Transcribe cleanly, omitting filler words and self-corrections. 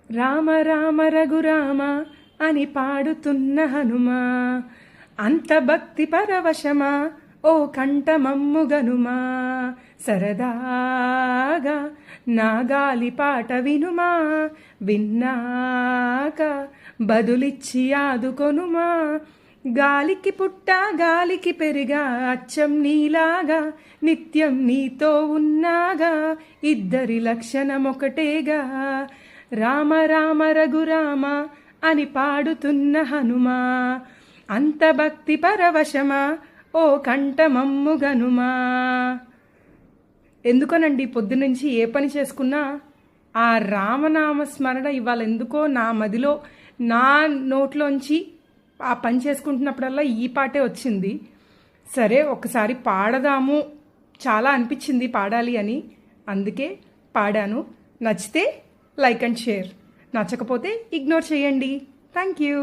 రామ రామ రఘురామ అని పాడుతున్న హనుమా, అంత భక్తి పరవశమా ఓ కంఠమమ్ము గనుమా. సరదాగా నా గాలి పాట వినుమా, విన్నాక బదులిచ్చి ఆదుకొనుమా. గాలికి పుట్ట గాలికి పెరిగా అచ్చం నీలాగా, నిత్యం నీతో ఉన్నాగా, ఇద్దరి లక్షణమొకటేగా. రామ రామ రఘురామ అని పాడుతున్న హనుమా, అంత భక్తి పరవశమా ఓ కంఠమమ్ము గనుమా. ఎందుకోనండి పొద్దునుంచి ఏ పని చేసుకున్నా ఆ రామనామ స్మరణ ఇవాళ ఎందుకో నా మదిలో, నా నోట్లోంచి ఆ పని చేసుకుంటున్నప్పుడల్లా ఈ పాటే వచ్చింది. సరే ఒకసారి పాడదాము, చాలా అనిపించింది పాడాలి అని, అందుకే పాడాను. నచ్చితే లైక్ అండ్ షేర్, నచ్చకపోతే ఇగ్నోర్ చేయండి. Thank you.